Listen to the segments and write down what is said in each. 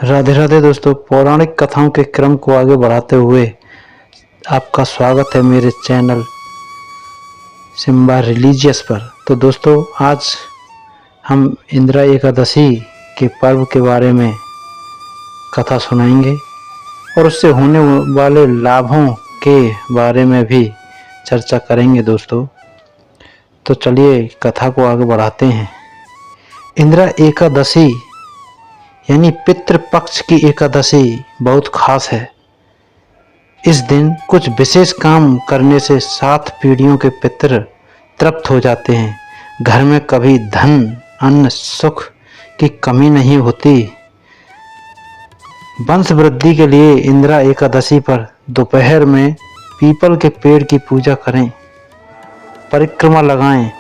राधे राधे दोस्तों, पौराणिक कथाओं के क्रम को आगे बढ़ाते हुए आपका स्वागत है मेरे चैनल सिम्बा रिलीजियस पर। तो दोस्तों, आज हम इंदिरा एकादशी के पर्व के बारे में कथा सुनाएंगे और उससे होने वाले लाभों के बारे में भी चर्चा करेंगे दोस्तों। तो चलिए कथा को आगे बढ़ाते हैं। इंदिरा एकादशी यानी पितृपक्ष की एकादशी बहुत खास है। इस दिन कुछ विशेष काम करने से 7 पीढ़ियों के पितृ तृप्त हो जाते हैं। घर में कभी धन, अन्न, सुख की कमी नहीं होती। वंश वृद्धि के लिए इंदिरा एकादशी पर दोपहर में पीपल के पेड़ की पूजा करें, परिक्रमा लगाएं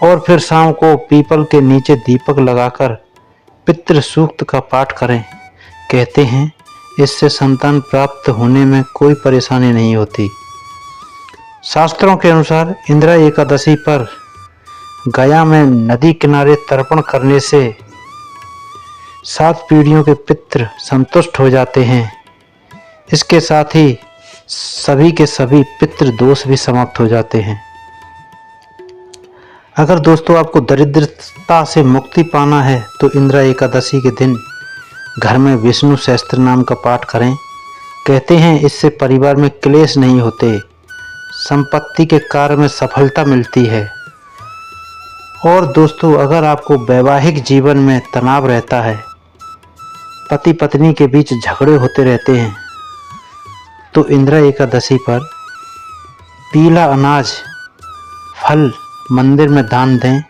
और फिर शाम को पीपल के नीचे दीपक लगाकर पितृ सूक्त का पाठ करें। कहते हैं इससे संतान प्राप्त होने में कोई परेशानी नहीं होती। शास्त्रों के अनुसार इंदिरा एकादशी पर गया में नदी किनारे तर्पण करने से 7 पीढ़ियों के पितृ संतुष्ट हो जाते हैं। इसके साथ ही सभी के सभी पितृ दोष भी समाप्त हो जाते हैं। अगर दोस्तों आपको दरिद्रता से मुक्ति पाना है तो इंदिरा एकादशी के दिन घर में विष्णु सहस्त्र नाम का पाठ करें। कहते हैं इससे परिवार में क्लेश नहीं होते, संपत्ति के कार्य में सफलता मिलती है। और दोस्तों, अगर आपको वैवाहिक जीवन में तनाव रहता है, पति पत्नी के बीच झगड़े होते रहते हैं, तो इंदिरा एकादशी पर पीला अनाज, फल मंदिर में दान दें।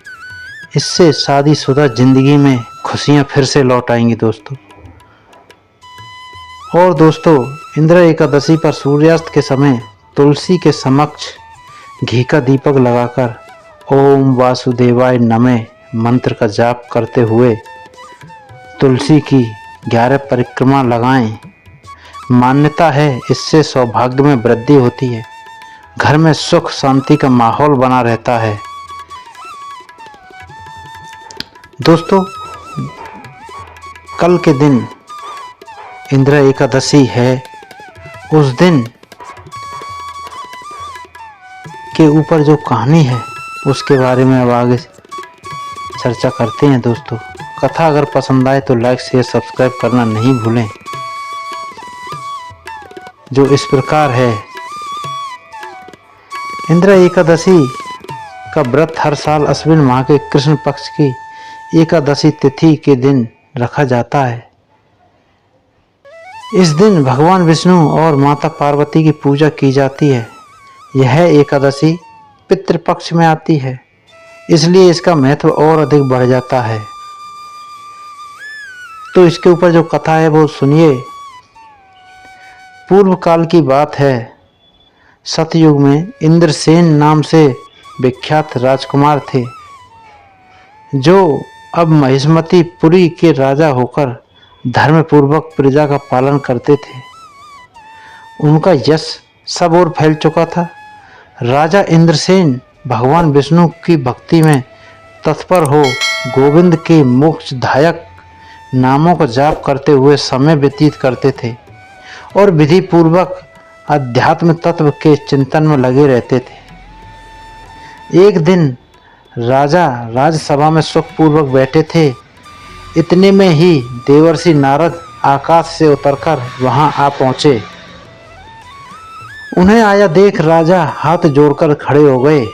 इससे शादीशुदा जिंदगी में खुशियां फिर से लौट आएंगी दोस्तों। और दोस्तों, इंदिरा एकादशी पर सूर्यास्त के समय तुलसी के समक्ष घी का दीपक लगाकर ओम वासुदेवाय नमः मंत्र का जाप करते हुए तुलसी की 11 परिक्रमा लगाएं। मान्यता है इससे सौभाग्य में वृद्धि होती है, घर में सुख शांति का माहौल बना रहता है। दोस्तों, कल के दिन इंदिरा एकादशी है। उस दिन के ऊपर जो कहानी है उसके बारे में अब आगे चर्चा करते हैं दोस्तों। कथा अगर पसंद आए तो लाइक शेयर सब्सक्राइब करना नहीं भूलें। जो इस प्रकार है। इंदिरा एकादशी का व्रत हर साल अश्विन माह के कृष्ण पक्ष की एकादशी तिथि के दिन रखा जाता है। इस दिन भगवान विष्णु और माता पार्वती की पूजा की जाती है। यह एकादशी पितृपक्ष में आती है, इसलिए इसका महत्व और अधिक बढ़ जाता है। तो इसके ऊपर जो कथा है वो सुनिए। पूर्व काल की बात है। सतयुग में इंद्रसेन नाम से विख्यात राजकुमार थे, जो अब महिष्मतीपुरी के राजा होकर धर्मपूर्वक प्रजा का पालन करते थे। उनका यश सब ओर फैल चुका था। राजा इंद्रसेन भगवान विष्णु की भक्ति में तत्पर हो गोविंद के मोक्षदायक नामों का जाप करते हुए समय व्यतीत करते थे और विधि पूर्वक अध्यात्म तत्व के चिंतन में लगे रहते थे। एक दिन राजा राजसभा में सुखपूर्वक बैठे थे। इतने में ही देवर्षि नारद आकाश से उतरकर वहां आ पहुंचे। उन्हें आया देख राजा हाथ जोड़कर खड़े हो गए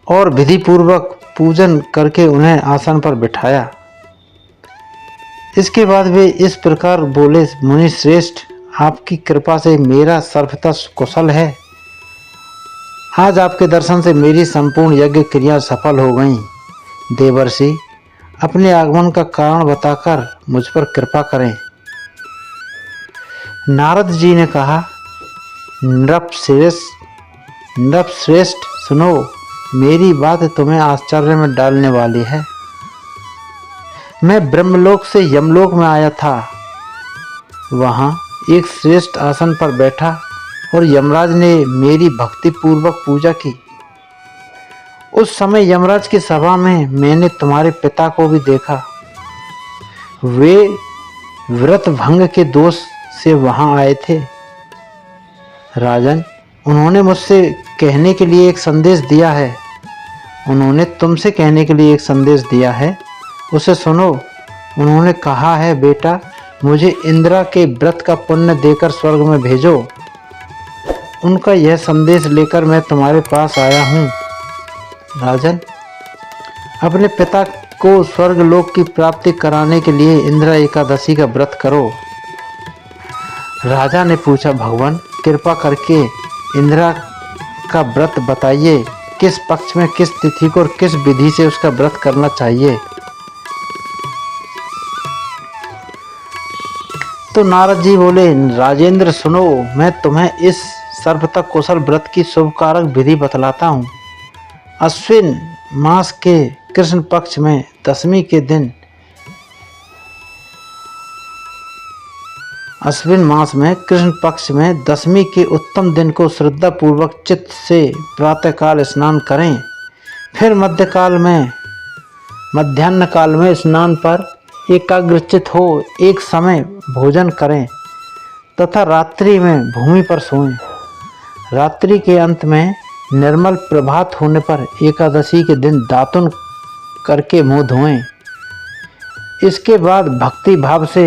और विधि पूर्वक पूजन करके उन्हें आसन पर बिठाया। इसके बाद वे इस प्रकार बोले, मुनि श्रेष्ठ, आपकी कृपा से मेरा सर्वथा कुशल है। आज आपके दर्शन से मेरी संपूर्ण यज्ञ क्रिया सफल हो गईं। देवर्षि, अपने आगमन का कारण बताकर मुझ पर कृपा करें। नारद जी ने कहा, नृपश्रेष्ठ सुनो, मेरी बात तुम्हें आश्चर्य में डालने वाली है। मैं ब्रह्मलोक से यमलोक में आया था। वहां एक श्रेष्ठ आसन पर बैठा और यमराज ने मेरी भक्ति पूर्वक पूजा की। उस समय यमराज की सभा में मैंने तुम्हारे पिता को भी देखा। वे व्रत भंग के दोष से वहां आए थे। राजन, उन्होंने मुझसे कहने के लिए एक संदेश दिया है। उन्होंने तुमसे कहने के लिए एक संदेश दिया है, उसे सुनो। उन्होंने कहा है, बेटा मुझे इंदिरा के व्रत का पुण्य देकर स्वर्ग में भेजो। उनका यह संदेश लेकर मैं तुम्हारे पास आया हूँ। राजन, अपने पिता को स्वर्गलोक की प्राप्ति कराने के लिए इंदिरा एकादशी का व्रत करो। राजा ने पूछा, भगवान कृपा करके इंदिरा का व्रत बताइए, किस पक्ष में, किस तिथि को और किस विधि से उसका व्रत करना चाहिए। तो नारद जी बोले, राजेंद्र सुनो, मैं तुम्हें इस सर्वतक कुशल व्रत की शुभकारक विधि बतलाता हूँ। अश्विन मास के कृष्ण पक्ष में दशमी के दिन, अश्विन मास में कृष्ण पक्ष में दशमी के उत्तम दिन को श्रद्धा पूर्वक चित्त से प्रातःकाल स्नान करें। फिर मध्याह्न काल में स्नान पर एकाग्रचित हो एक समय भोजन करें तथा रात्रि में भूमि पर सोएं। रात्रि के अंत में निर्मल प्रभात होने पर एकादशी के दिन दातुन करके मुंह धोएं। इसके बाद भक्ति भाव से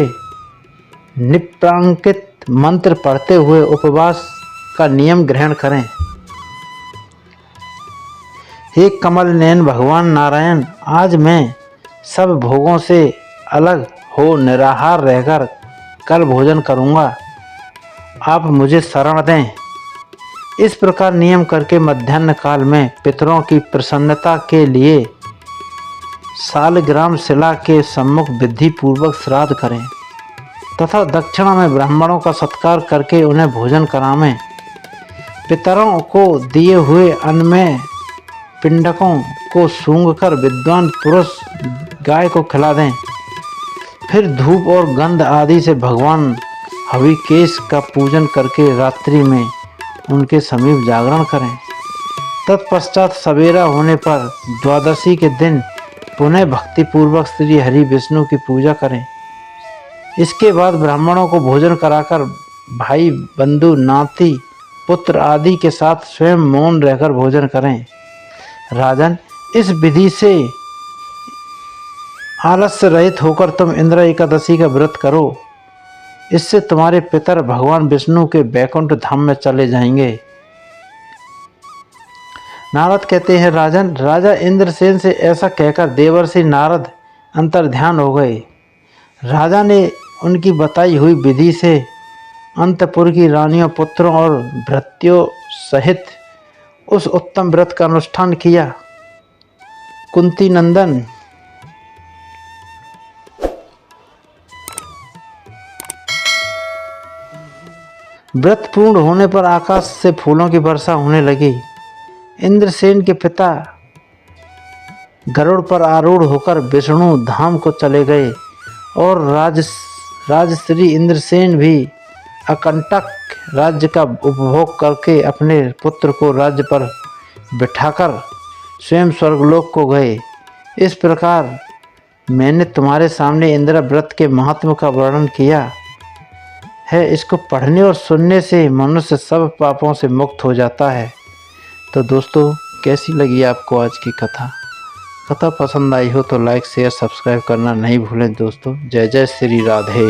निप्रांकित मंत्र पढ़ते हुए उपवास का नियम ग्रहण करें। हे कमल नयन भगवान नारायण, आज मैं सब भोगों से अलग हो निराहार रहकर कल भोजन करूंगा, आप मुझे शरण दें। इस प्रकार नियम करके मध्याह्न काल में पितरों की प्रसन्नता के लिए सालग्राम शिला के सम्मुख विधि पूर्वक श्राद्ध करें तथा दक्षिणा में ब्राह्मणों का सत्कार करके उन्हें भोजन करावें। पितरों को दिए हुए अन्न में पिंडकों को सूंघकर विद्वान पुरुष गाय को खिला दें। फिर धूप और गंध आदि से भगवान हविकेश का पूजन करके रात्रि में उनके समीप जागरण करें। तत्पश्चात सवेरा होने पर द्वादशी के दिन पुनः भक्तिपूर्वक श्री हरि विष्णु की पूजा करें। इसके बाद ब्राह्मणों को भोजन कराकर भाई बंधु नाती पुत्र आदि के साथ स्वयं मौन रहकर भोजन करें। राजन, इस विधि से आलस्य रहित होकर तुम इंदिरा एकादशी का व्रत करो। इससे तुम्हारे पितर भगवान विष्णु के बैकुंठ धाम में चले जाएंगे। नारद कहते हैं, राजन, राजा इंद्रसेन से ऐसा कहकर देवर्षि नारद अंतर्ध्यान हो गए। राजा ने उनकी बताई हुई विधि से अंतपुर की रानियों, पुत्रों और भृत्यों सहित उस उत्तम व्रत का अनुष्ठान किया। कुंती नंदन, व्रत पूर्ण होने पर आकाश से फूलों की वर्षा होने लगी। इंद्रसेन के पिता गरुड़ पर आरूढ़ होकर विष्णु धाम को चले गए और राजश्री इंद्रसेन भी अकंटक राज्य का उपभोग करके अपने पुत्र को राज्य पर बिठाकर स्वयं स्वर्गलोक को गए। इस प्रकार मैंने तुम्हारे सामने इंदिरा व्रत के महत्व का वर्णन किया है। इसको पढ़ने और सुनने से मनुष्य सब पापों से मुक्त हो जाता है। तो दोस्तों, कैसी लगी आपको आज की कथा पसंद आई हो तो लाइक शेयर सब्सक्राइब करना नहीं भूलें दोस्तों। जय जय श्री राधे।